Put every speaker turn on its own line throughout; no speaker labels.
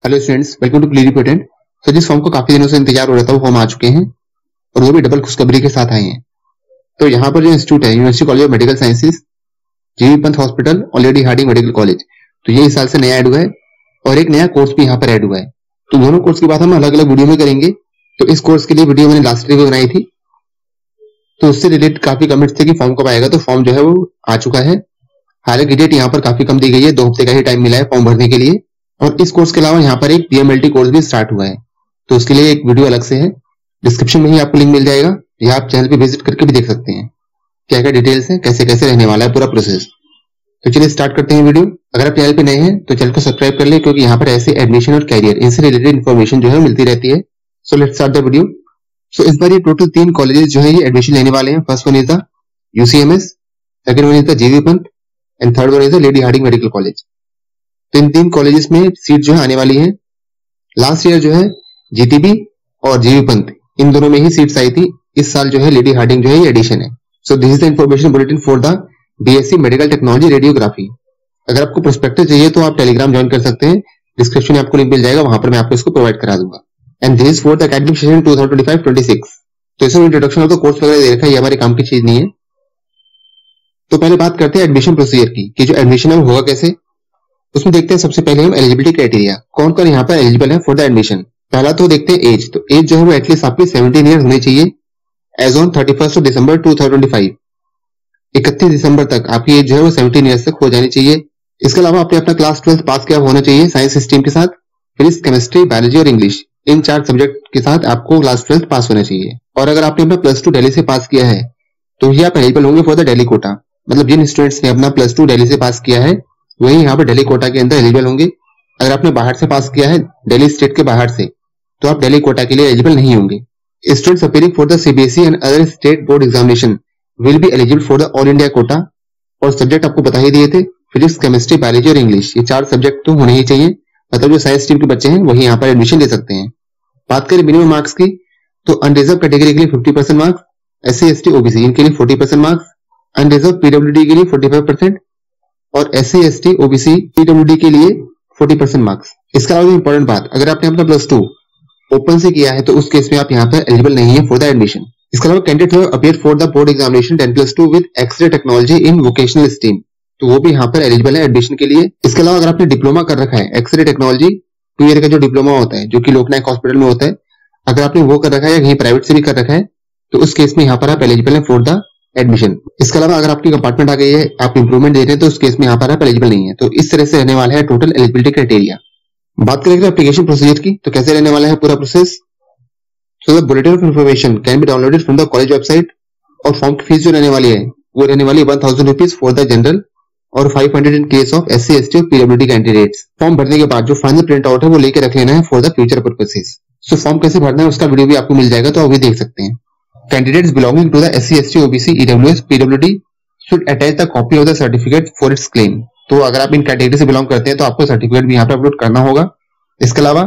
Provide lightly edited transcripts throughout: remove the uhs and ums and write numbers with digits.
Hello students, welcome to प्ली रिपोर्टेंट। तो जिस फॉर्म को काफी दिनों से इंतजार हो रहा था वो फॉर्म आ चुके हैं और वो भी डबल खुशखबरी के साथ आए हैं। तो यहाँ पर जो इंस्टीट्यूट है university college of medical sciences, जीवी पंत हॉस्पिटल और लेडी हार्डिंग मेडिकल कॉलेज, तो ये इस साल से नया ऐड हुआ है और एक नया कोर्स भी यहाँ पर ऐड हुआ है। तो दोनों कोर्स की बात हम अलग अलग वीडियो में करेंगे। तो इस कोर्स के लिए वीडियो मैंने लास्ट वीक बनाई थी, तो उससे रिलेटेड काफी कमेंट्स थे कि फॉर्म कब आएगा। तो फॉर्म जो है वो आ चुका है। हालांकि डेट यहाँ पर काफी कम दी गई है, 2 हफ्ते का ही टाइम मिला है फॉर्म भरने के लिए। और इस कोर्स के अलावा यहाँ पर एक पीएमएलटी कोर्स भी स्टार्ट हुआ है, तो उसके लिए एक वीडियो अलग से है। डिस्क्रिप्शन में ही आपको लिंक मिल जाएगा, या आप चैनल पे विजिट करके भी देख सकते हैं क्या क्या डिटेल्स है, कैसे कैसे रहने वाला है पूरा प्रोसेस। तो चलिए स्टार्ट करते हैं वीडियो। अगर आप चैनल पे नए हैं तो चैनल को सब्सक्राइब कर ले, क्योंकि यहाँ पर ऐसे एडमिशन और कैरियर इनसे रिलेटेड इन्फॉर्मेशन जो है मिलती रहती है। So let's start the video. So इस बार ये टोटल 3 कॉलेजेस जो है ये एडमिशन लेने वाले हैं। First one is the UCMS, second one is the GB Pant and third one is the lady Hardinge medical college. तो इन 3 कॉलेजेस में सीट जो है आने वाली है। लास्ट ईयर जो है जीटीबी और जीवी पंत इन दोनों में ही सीट्स आई थी। इस साल जो है लेडी हार्डिंग जो है ये एडिशन है। So this is the information bulletin for the BSc medical technology radiography. अगर आपको प्रोस्पेक्टस चाहिए तो आप टेलीग्राम ज्वाइन कर सकते हैं, डिस्क्रिप्शन में आपको लिंक मिल जाएगा, वहां पर मैं आपको इसको प्रोवाइड करा दूंगा। And this is for the academic session 2025-26। तो इसमें इंट्रोडक्शन ऑफ द कोर्स वगैरह दे रखा है, ये हमारे काम की चीज नहीं है। तो पहले बात करते हैं एडमिशन प्रोसीजर की कि जो एडमिशन है वो होगा कैसे। उसमें देखते हैं सबसे पहले हम एलिजिबिलिटी क्राइटेरिया, कौन कौन यहाँ पर एलिजिबल है फॉर द एडमिशन। पहला तो देखते हैं एज। तो एज जो है वो एटलीस्ट आपकी 17 ईयर होनी चाहिए एज ऑन 31 दिसंबर 2025। 31 दिसंबर तक आपकी एज जो है वो 17 ईयर्स तक हो जानी चाहिए। इसके अलावा आपने अपना क्लास 12 पास किया होना चाहिए साइंस स्ट्रीम के साथ, फिजिक्स, केमिस्ट्री, बायोलॉजी और इंग्लिश, इन 4 सब्जेक्ट के साथ आपको क्लास 12 पास होना चाहिए। और अगर आपने अपना +2 दिल्ली से पास किया है तो ये आप एलिजिबल होंगे फॉर द दिल्ली कोटा। मतलब जिन स्टूडेंट्स ने अपना +2 दिल्ली से पास किया है वही यहाँ पर दिल्ली कोटा के अंदर एलिजिबल होंगे। अगर आपने बाहर से पास किया है, दिल्ली स्टेट के बाहर से, तो आप दिल्ली कोटा के लिए एलिजिबल नहीं होंगे। Students appearing for the CBSE and other state board examination will be eligible for the all India quota. और सब्जेक्ट आपको बता ही दिए थे, फिजिक्स, केमिस्ट्री, बायोलॉजी और इंग्लिश, ये 4 सब्जेक्ट तो होने ही चाहिए। मतलब जो साइंस स्ट्रीम के बच्चे हैं वही यहाँ पर एडमिशन ले सकते हैं। बात करें मिनिमम मार्क्स की, तो अनरिजर्व कैटेगरी के लिए 50% मार्क्स, SC ST OBC इनके लिए 40% मार्क्स, अनरिजर्व पीडब्ल्यूडी के लिए 45% और SC ST OBC पीडब्ल्यूडी के लिए 40% मार्क्स। इसके अलावा इंपॉर्टेंट बात, अगर आपने अपना +2 ओपन से किया है तो उस केस में आप यहाँ पर एलिजिबल नहीं है फॉर द एडमिशन। इसके अलावा candidate have appeared for the board examination 10+2 with X ray technology in vocational stream, तो वो भी यहाँ पर एलिजिबल है एडमिशन के लिए। इसके अलावा अगर आपने डिप्लोमा कर रखा है एक्स-रे टेक्नोलॉजी 2 ईयर का जो डिप्लोमा होता है, जो कि लोकनायक हॉस्पिटल में होता है, अगर आपने वो कर रखा है या कहीं प्राइवेट से भी कर रखा है तो उस केस में यहाँ पर आप एलिजिबल है फॉर द एडमिशन। इसके अलावा अगर आपकी कंपार्टमेंट आ गई है, आप इंप्रूवमेंट दे रहे हैं, तो उस केस में यहाँ पर आप एलिजिबल नहीं है। तो इस तरह से रहने वाला है टोटल एलिजिबिलिटी क्राइटेरिया। बात करेंगे एप्लीकेशन प्रोसीजर की, तो कैसे रहने वाला है पूरा process. So the bulletin of information can be downloaded from the college website. और फॉर्म की फीस जो रहने वाली है वो रहने वाली 1000 रुपीज फॉर द जनरल और 500 in case of SC ST और पीडब्ल्यूडी कैंडिडेट्स। फॉर्म भरने के बाद जो फाइनल प्रिंट आउट है वो लेके रख लेना है for the future purposes. So form कैसे भरना है उसका वीडियो भी आपको मिल जाएगा, तो आप भी देख सकते हैं। Candidates belonging to the SC ST OBC EWS PWD should attach the copy of the certificate for its claim. तो अगर आप इन कैटेगरी से बिलोंग करते हैं तो आपको सर्टिफिकेट भी यहाँ पे अपलोड करना होगा। इसके अलावा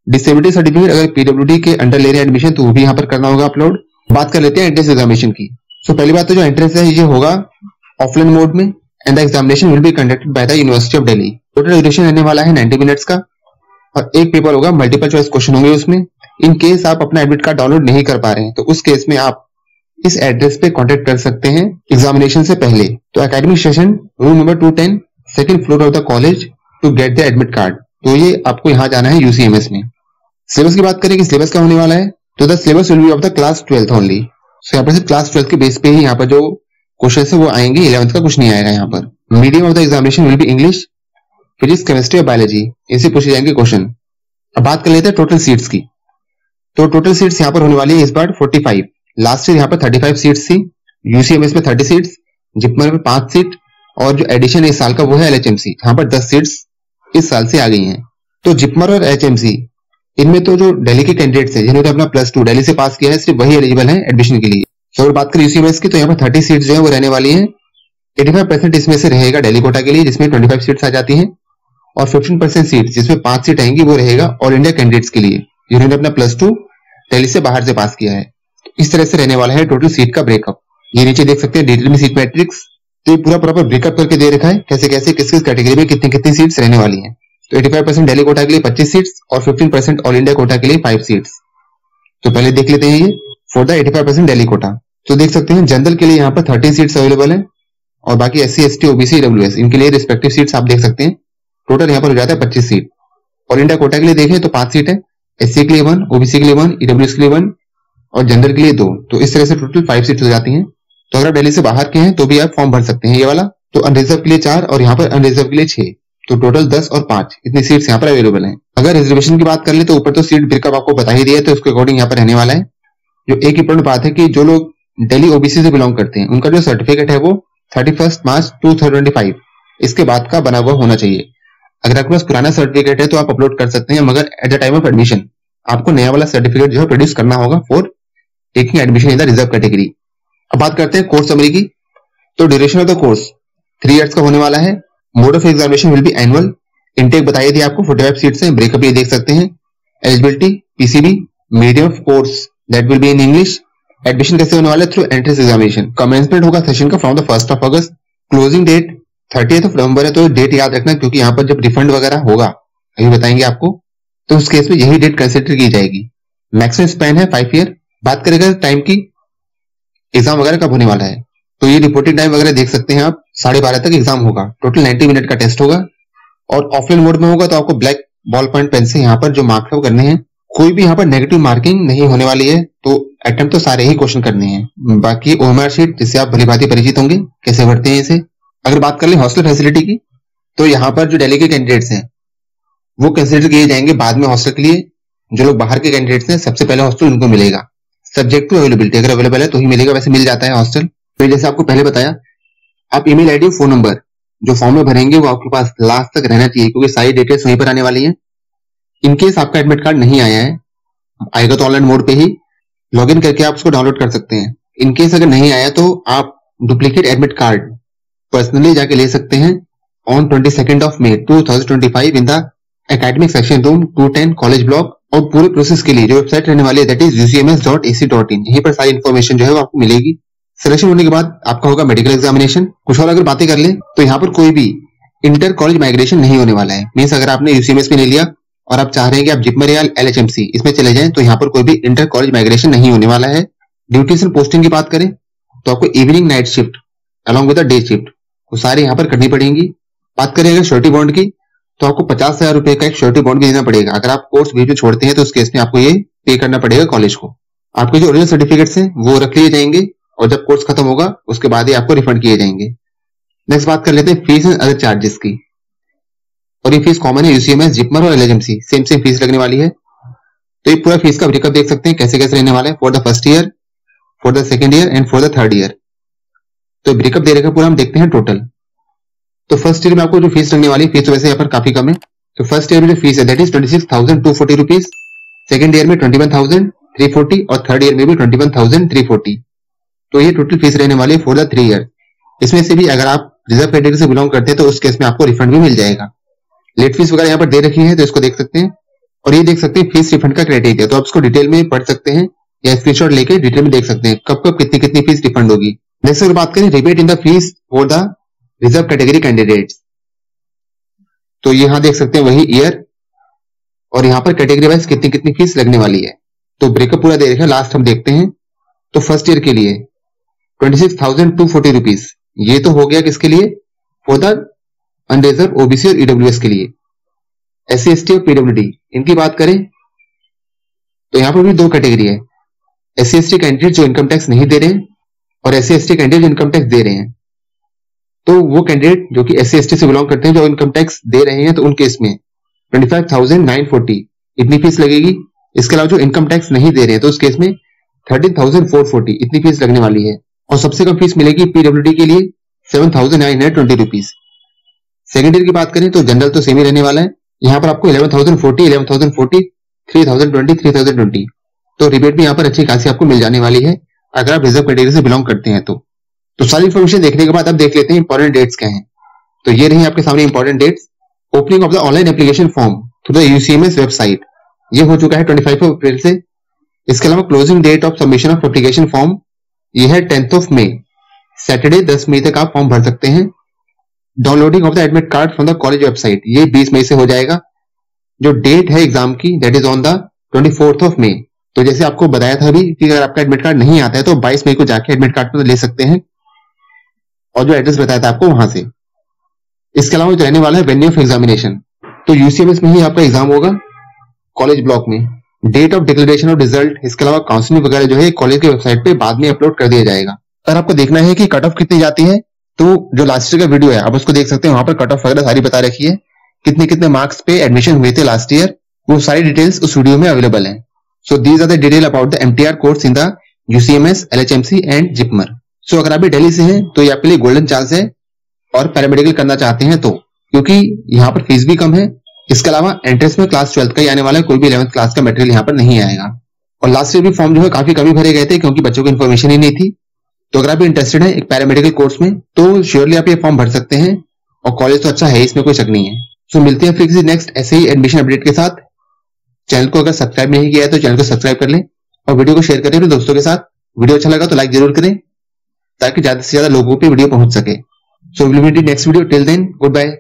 डिसेबिलिटी सर्टिफिकेट अगर पीडब्ल्यूडी के अंडर ले रहे हैं एडमिशन तो वो भी यहाँ पर करना होगा अपलोड। बात कर लेते हैं एंट्रेंस एग्जामिनेशन की। सो पहली बात तो जो एंट्रेंस है ये होगा ऑफलाइन मोड में and the examination will be conducted by the university of Delhi. Total duration रहने वाला है 90 मिनट्स का और एक पेपर होगा, मल्टीपल चॉइस क्वेश्चन होंगे उसमें। इन केस आप अपना एडमिट कार्ड डाउनलोड नहीं कर पा रहे हैं तो उस केस में आप इस एड्रेस पे कांटेक्ट कर सकते हैं एग्जामिनेशन से पहले। तो academic session room number 210 second floor of the college to get the admit card. तो ये आपको यहाँ जाना है यूसीएमएस में। सिलेबस की बात करें कि सिलेबस क्या होने वाला है, तो the syllabus will be of the class 12th only. So यहाँ पर सिर्फ क्लास 12th के बेस पे ही यहाँ पर जो क्वेश्चन है वो आएंगे, 11th का कुछ नहीं आएगा यहाँ पर। Medium of the examination will be English, physics, chemistry और बायोलॉजी, इनसे पूछे जाएंगे क्वेश्चन। अब बात कर लेते हैं टोटल सीट्स की। तो टोटल सीट्स यहाँ पर होने वाली है इस बार 45। लास्ट ईयर यहाँ पर 35 सीट्स थी, यूसीएमएस में 30 सीट्स, जिपमर में 5 सीट और जो एडिशन है इस साल का वो है LHMC, यहाँ पर 10 सीट्स इस साल से आ गई हैं। तो जिपमर और HMC इनमें तो जो दिल्ली के कैंडिडेट्स हैं जिन्होंने अपना +2 दिल्ली से पास किया है सिर्फ वही एलिजिबल है एडमिशन के लिए। तो अगर बात करें यूसीएमएस की तो यहाँ पर 30 सीट्स जो है वो रहने वाली है। 85% इसमें से रहेगा दिल्ली कोटा के लिए जिसमें 25 सीट्स आ जाती हैं और 15% सीट जिसमें 5 सीट आएंगी वो रहेगा ऑल इंडिया कैंडिडेट्स के लिए जिन्होंने अपना +2 दिल्ली से बाहर से पास किया है। इस तरह से रहने वाला है टोटल सीट का ब्रेकअप। ये नीचे देख सकते हैं डिटेल में सीट मैट्रिक्स तो ये पूरा प्रॉपर ब्रेकअप करके दे रखा है कैसे कैसे किस किस कैटेगरी में कितनी कितनी सीट्स रहने वाली हैं। तो 85% दिल्ली कोटा के लिए 25 सीट्स और 15% ऑल इंडिया कोटा के लिए 5 सीट्स। तो पहले देख लेते हैं ये फॉर द 85% दिल्ली कोटा। तो देख सकते हैं जनरल के लिए यहाँ पर 13 सीट्स अवेलेबल है और बाकी SC ST OBC EWS इनके लिए रिस्पेक्टिव सीट्स आप देख सकते हैं। टोटल यहाँ पर हो जाता है 25 सीट। ऑल इंडिया कोटा के लिए देखें तो 5 सीट है, SC के लिए 1, OBC के लिए 1, EWS के लिए 1 और जनरल के लिए 2। तो इस तरह से टोटल 5 सीट्स हो जाती हैं। तो अगर आप दिल्ली से बाहर के हैं तो भी आप फॉर्म भर सकते हैं ये वाला। तो अनरिजर्व के लिए 4 और यहाँ पर अनरिजर्व के लिए 6, तो टोटल 10 और 5 इतनी सीट्स यहाँ पर अवेलेबल हैं। अगर रिजर्वेशन की बात कर ले तो ऊपर तो सीट ब्रेकअप आपको बता ही दिया है, तो उसके अकॉर्डिंग यहाँ पर रहने वाला है। जो एक इंपॉर्टेंट बात है कि जो लोग दिल्ली OBC से बिलोंग करते हैं उनका जो सर्टिफिकेट है वो 31 मार्च 2025 इसके बाद का बना हुआ होना चाहिए। अगर आपके पास पुराना सर्टिफिकेट है तो आप अपलोड कर सकते हैं, मगर at the time of admission आपको नया वाला सर्टिफिकेट जो है प्रोड्यूस करना होगा for taking admission in the reserve category. अब बात करते हैं कोर्स समरी की। तो duration of the course 3 years का होने वाला है। Mode of examination will be annual. Intake बताइए थी आपको 45 सीट्स हैं। ब्रेकअप ये देख सकते हैं। Eligibility PCB, medium of course that will be in English. Admission कैसे होने वाला है? Through entrance examination. कमेंसमेंट होगा सेशन का from the 1 August. Closing date 30 नवंबर है, तो डेट याद रखना क्योंकि यहाँ पर जब रिफंड वगैरह होगा अभी बताएंगे आपको, तो उस केस में यही डेट कंसिडर की जाएगी। मैक्सिमम स्पैन है 5 ईयर। बात करेगा टाइम की, एग्जाम वगैरह कब होने वाला है, तो ये रिपोर्टिंग टाइम वगैरह देख सकते हैं आप। 12:30 तक एग्जाम होगा। टोटल 90 मिनट का टेस्ट होगा और ऑफलाइन मोड में होगा, तो आपको ब्लैक बॉल पॉइंट पेन से यहाँ पर जो मार्क्स करने हैं, कोई भी यहाँ पर नेगेटिव मार्किंग नहीं होने वाली है। तो अटेम्प्ट तो सारे ही क्वेश्चन करने हैं। बाकी OMR शीट जिससे आप भलीभांति परिचित होंगे कैसे भरते हैं इसे। अगर बात कर ले हॉस्टल फैसिलिटी की, तो यहाँ पर जो दिल्ली के कैंडिडेट्स हैं वो कंसिडर किए जाएंगे बाद में हॉस्टल के लिए। जो लोग बाहर के कैंडिडेट्स हैं सबसे पहले हॉस्टल उनको मिलेगा, सब्जेक्ट टू अवेलेबिलिटी। अगर अवेलेबल है तो ही मिलेगा, वैसे मिल जाता है हॉस्टल। तो जैसे आपको पहले बताया, आप ईमेल आईडी, फोन नंबर जो फॉर्म में भरेंगे वो आपके पास लास्ट तक रहना चाहिए, क्योंकि सारी डिटेल्स वहीं पर आने वाली है। इनकेस आपका एडमिट कार्ड नहीं आया है, आएगा तो ऑनलाइन मोड पे ही लॉगिन करके आप उसको डाउनलोड कर सकते हैं। इनकेस अगर नहीं आया तो आप डुप्लीकेट एडमिट कार्ड पर्सनली जाके ले सकते हैं on 22 May 2025 in the academic section room 210 college block. और पूरे प्रोसेस के लिए जो वेबसाइट रहने वाली है दैट इज ucms.ac.in, यहीं पर सारी इन्फॉर्मेशन जो है वो आपको मिलेगी। सिलेक्शन होने के बाद आपका होगा मेडिकल एग्जामिनेशन। कुछ और अगर बातें कर ले तो यहाँ पर कोई भी इंटर कॉलेज माइग्रेशन नहीं होने वाला है। मीन्स अगर आपने UCMS में ले लिया और आप चाह रहे हैं कि आप जिपमर या LHMC इसमें चले जाएं, तो यहाँ पर कोई भी इंटर कॉलेज माइग्रेशन नहीं होने वाला है। ड्यूटीज एंड पोस्टिंग की बात करें तो आपको evening night shift along with day shift वो सारी यहाँ पर करनी पड़ेंगी। बात करें अगर श्योरिटी बॉन्ड की, तो आपको 50,000 रुपए का एक श्योरिटी बॉन्ड भी देना पड़ेगा। अगर आप कोर्स बीच में छोड़ते हैं तो उस केस में आपको ये पे करना पड़ेगा कॉलेज को। आपके जो ओरिजिनल सर्टिफिकेट्स हैं वो रख लिए जाएंगे और जब कोर्स खत्म होगा उसके बाद ही आपको रिफंड किए जाएंगे। नेक्स्ट बात कर लेते हैं फीस एंड अदर चार्जेस की। और ये फीस कॉमन है UCMS, जिपमर और LHMC, सेम फीस लगने वाली है। तो ये पूरा फीस का ब्रेकअप देख सकते हैं कैसे कैसे रहने वाला है for the first year, for the second year and for the third year. तो ब्रेकअप दे रखा पूरा, हम देखते हैं टोटल। तो फर्स्ट ईयर में आपको जो फीस लगने वाली फीस तो वैसे यहाँ पर काफी कम है। तो फर्स्ट ईयर में जो फीस है that is 26,240 rupees, second year में 21,340 और थर्ड ईयर में भी 21,340। तो ये टोटल फीस रहने वाली है फॉर द 3 ईयर। इसमें से भी अगर आप रिजर्व कैटेगरी से बिलोंग करते हैं तो उस केस में आपको रिफंड भी मिल जाएगा। लेट फीस वगैरह यहाँ पर दे रखी है तो इसको देख सकते हैं। और ये देख सकते हैं फीस रिफंड का क्राइटेरिया, तो आप इसको डिटेल में पढ़ सकते हैं या स्क्रीनशॉट लेके डिटेल में देख सकते हैं कब कब कितनी कितनी फीस रिफंड होगी। नेक्स्ट अगर बात करें rebate in the fees for the reserve category candidates, तो यहाँ देख सकते हैं वही ईयर और यहाँ पर कैटेगरी वाइज कितनी कितनी फीस लगने वाली है। तो ब्रेकअप पूरा दे रखा है, लास्ट हम देखते हैं। तो फर्स्ट ईयर के लिए 26,240 रुपीज, ये तो हो गया किसके लिए? फॉर द अनरिजर्व OBC और EWS के लिए। SC ST और PWD इनकी बात करें तो यहाँ पर भी 2 कैटेगरी है। SC ST कैंडिडेट जो इनकम टैक्स नहीं दे रहे हैं और SC ST कैंडिडेट जो इनकम टैक्स दे रहे हैं। तो वो कैंडिडेट जो कि SC ST से बिलोंग करते हैं जो इनकम टैक्स दे रहे हैं, तो उन केस में 25,940 इतनी फीस लगेगी। इसके अलावा जो इनकम टैक्स नहीं दे रहे हैं तो उस केस में 13,440 इतनी फीस लगने वाली है। और सबसे कम फीस मिलेगी PWD के लिए 7,920 रुपीज। सेकेंड ईयर की बात करें तो जनरल तो सेम ही रहने वाला है। यहाँ पर आपको 11,040, 11,040, 3,020, 3,020। तो रिबेट भी यहाँ पर अच्छी खासी आपको मिल जाने वाली है अगर आप रिजर्व कैटेगरी से बिलोंग करते हैं तो सारी इन्फॉर्मेशन देखने के बाद अब देख लेते हैं इंपॉर्टेंट डेट्स क्या हैं। तो ये रही आपके सामने important dates. Opening of the online application form through the UCMS website, ये हो चुका है 25 अप्रैल से। इसके अलावा closing date of submission of application form ये है 10th May। सैटरडे 10 मई तक आप फॉर्म भर सकते हैं। Downloading of the admit card from the college website, ये 20 मई से हो जाएगा। जो डेट है एग्जाम की that is on the 24th of May. तो जैसे आपको बताया था अभी कि अगर आपका एडमिट कार्ड नहीं आता है तो 22 मई को जाके एडमिट कार्ड ले सकते हैं, और जो एड्रेस बताया था आपको वहां से। इसके अलावा जो रहने वाला है वेन्यू ऑफ एग्जामिनेशन, तो यूसीएमएस में ही आपका एग्जाम होगा कॉलेज ब्लॉक में। Date of declaration of result, इसके अलावा काउंसलिंग वगैरह जो है कॉलेज की वेबसाइट पे बाद में अपलोड कर दिया जाएगा। अगर आपको देखना है कि कट ऑफ कितनी जाती है तो जो लास्ट ईयर का वीडियो है आप उसको देख सकते हैं, वहां पर कट ऑफ वगैरह सारी बता रखी है, कितने कितने मार्क्स पे एडमिशन हुए थे लास्ट ईयर, वो सारी डिटेल्स उस वीडियो में अवेलेबल है। So these are the detail about the MTR course in the UCMS, LHMC and JIPMER. So अगर आप भी दिल्ली से हैं तो ये आपके लिए गोल्डन चांस है, और पैरामेडिकल करना चाहते हैं तो, क्योंकि यहाँ पर फीस भी कम है। इसके अलावा एंट्रेंस में क्लास 12th का ही आने वाला है, कोई भी 11th क्लास का मटेरियल यहाँ पर नहीं आएगा। और लास्ट ईयर भी फॉर्म जो है काफी कम ही भरे गए थे क्योंकि बच्चों को इन्फॉर्मेशन ही नहीं थी। तो अगर आप इंटरेस्टेड हैं एक पैरामेडिकल कोर्स में तो श्योरली आप ये फॉर्म भर सकते हैं, और कॉलेज तो अच्छा है, इसमें कोई शक नहीं है। सो मिलते हैं फिर किसी नेक्स्ट ऐसे ही एडमिशन अपडेट के साथ। चैनल को अगर सब्सक्राइब नहीं किया है तो चैनल को सब्सक्राइब कर लें, और वीडियो को शेयर करें अपने दोस्तों के साथ। वीडियो अच्छा लगा तो लाइक जरूर करें ताकि ज्यादा से ज्यादा लोगों पे वीडियो पहुंच सके। So will meet in next video, till then good bye.